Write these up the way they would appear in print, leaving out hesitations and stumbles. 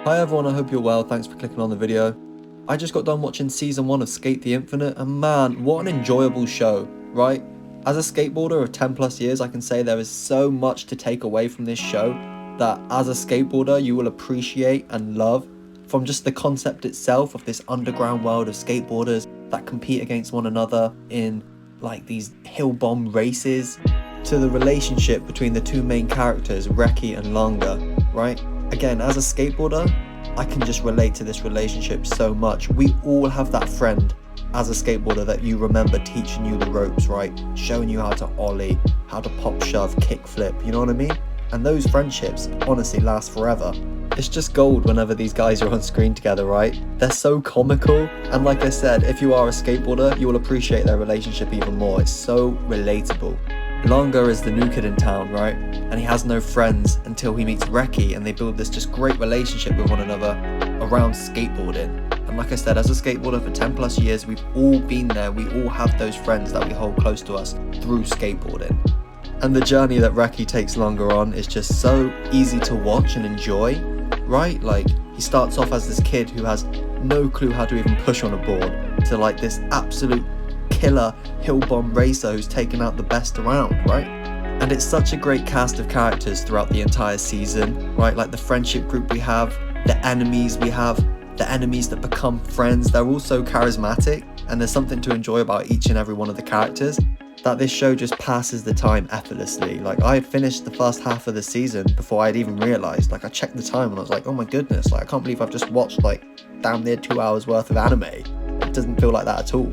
Hi everyone, I hope you're well, thanks for clicking on the video. I just got done watching season 1 of Skate the Infinite, and man, what an enjoyable show, right? As a skateboarder of 10 plus years, I can say there is so much to take away from this show that as a skateboarder you will appreciate and love, from just the concept itself of this underground world of skateboarders that compete against one another in like these hill bomb races, to the relationship between the two main characters, Reki and Langa, right? Again, as a skateboarder, I can just relate to this relationship so much. We all have that friend as a skateboarder that you remember teaching you the ropes, right? Showing you how to ollie, how to pop shove, kick flip, you know what I mean? And those friendships honestly last forever. It's just gold whenever these guys are on screen together, right? They're so comical, and like I said, if you are a skateboarder, you will appreciate their relationship even more. It's so relatable. Langa is the new kid in town, right? And he has no friends until he meets Reki, and they build this just great relationship with one another around skateboarding. And like I said, as a skateboarder for 10 plus years, we've all been there. We all have those friends that we hold close to us through skateboarding. And the journey that Reki takes Langa on is just so easy to watch and enjoy, right? Like, he starts off as this kid who has no clue how to even push on a board, to like this absolute killer hill bomb racer who's taken out the best around, right? And it's such a great cast of characters throughout the entire season, right? Like the friendship group we have, the enemies we have, the enemies that become friends. They're all so charismatic, and there's something to enjoy about each and every one of the characters that this show just passes the time effortlessly. Like, I had finished the first half of the season before I'd even realized. Like, I checked the time and I was like, oh my goodness, like I can't believe I've just watched like damn near 2 hours worth of anime. It doesn't feel like that at all.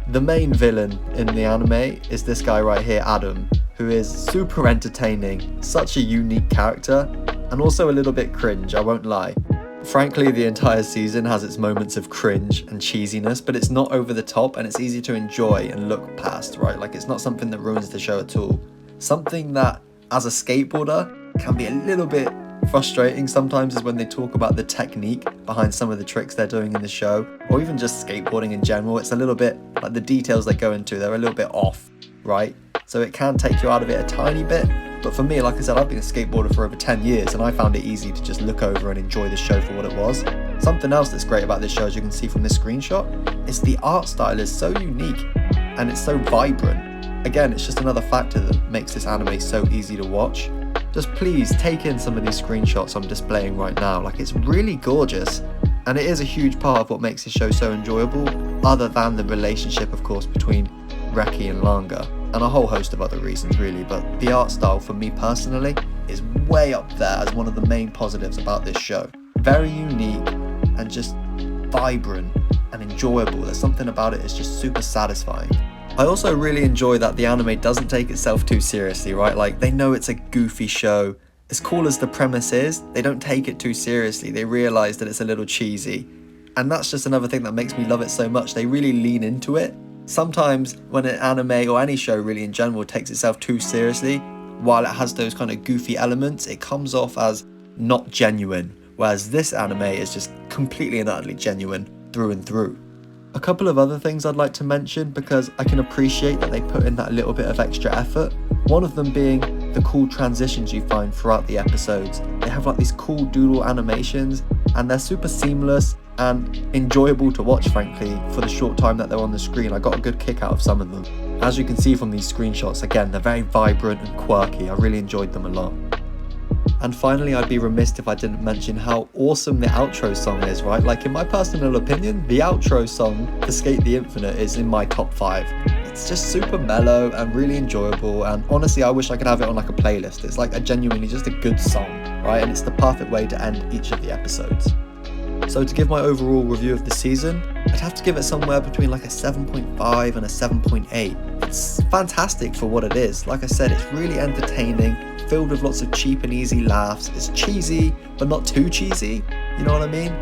The main villain in the anime is this guy right here, Adam, who is super entertaining, such a unique character, and also a little bit cringe, I won't lie. Frankly, the entire season has its moments of cringe and cheesiness, but it's not over the top and it's easy to enjoy and look past, right? Like, it's not something that ruins the show at all. Something that, as a skateboarder, can be a little bit frustrating sometimes is when they talk about the technique behind some of the tricks they're doing in the show, or even just skateboarding in general. It's a little bit like the details they go into, they're a little bit off, right? So it can take you out of it a tiny bit. But for me, like I said, I've been a skateboarder for over 10 years and I found it easy to just look over and enjoy the show for what it was. Something else that's great about this show, as you can see from this screenshot, is the art style is so unique and it's so vibrant. Again, it's just another factor that makes this anime so easy to watch. Just please take in some of these screenshots I'm displaying right now. Like, it's really gorgeous, and it is a huge part of what makes this show so enjoyable, other than the relationship, of course, between Reki and Langa, and a whole host of other reasons really. But the art style, for me personally, is way up there as one of the main positives about this show. Very unique and just vibrant and enjoyable. There's something about it that's just super satisfying. I also really enjoy that the anime doesn't take itself too seriously, right? Like, they know it's a goofy show. As cool as the premise is, they don't take it too seriously. They realize that it's a little cheesy. And that's just another thing that makes me love it so much. They really lean into it. Sometimes when an anime or any show really in general takes itself too seriously, while it has those kind of goofy elements, it comes off as not genuine. Whereas this anime is just completely and utterly genuine through and through. A couple of other things I'd like to mention, because I can appreciate that they put in that little bit of extra effort. One of them being the cool transitions you find throughout the episodes. They have like these cool doodle animations and they're super seamless and enjoyable to watch, frankly, for the short time that they're on the screen. I got a good kick out of some of them. As you can see from these screenshots, again, they're very vibrant and quirky. I really enjoyed them a lot. And finally, I'd be remiss if I didn't mention how awesome the outro song is, right? Like, in my personal opinion, the outro song for Skate the Infinite is in my top 5. It's just super mellow and really enjoyable, and honestly, I wish I could have it on like a playlist. It's like a genuinely just a good song, right? And it's the perfect way to end each of the episodes. So to give my overall review of the season, I'd have to give it somewhere between like a 7.5 and a 7.8. It's fantastic for what it is. Like I said, it's really entertaining, filled with lots of cheap and easy laughs. It's cheesy, but not too cheesy, you know what I mean?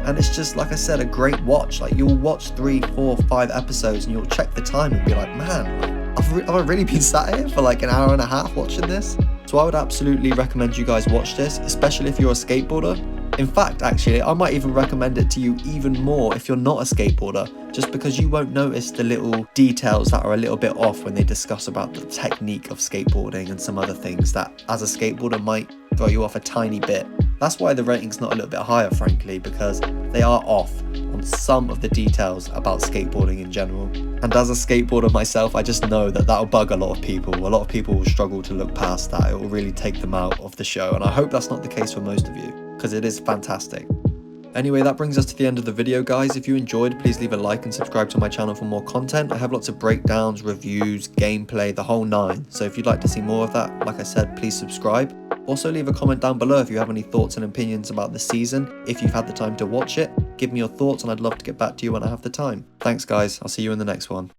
And it's just, like I said, a great watch. Like, you'll watch 3, 4, 5 episodes and you'll check the time and be like, man, have I really been sat here for like an hour and a half watching this? So I would absolutely recommend you guys watch this, especially if you're a skateboarder. In fact, actually, I might even recommend it to you even more if you're not a skateboarder, just because you won't notice the little details that are a little bit off when they discuss about the technique of skateboarding and some other things that, as a skateboarder, might throw you off a tiny bit. That's why the rating's not a little bit higher, frankly, because they are off on some of the details about skateboarding in general. And as a skateboarder myself, I just know that that'll bug a lot of people. A lot of people will struggle to look past that. It will really take them out of the show, and I hope that's not the case for most of you, because it is fantastic. Anyway, that brings us to the end of the video, guys. If you enjoyed, please leave a like and subscribe to my channel for more content. I have lots of breakdowns, reviews, gameplay, the whole nine. So if you'd like to see more of that, like I said, please subscribe. Also leave a comment down below if you have any thoughts and opinions about the season. If you've had the time to watch it, give me your thoughts and I'd love to get back to you when I have the time. Thanks guys, I'll see you in the next one.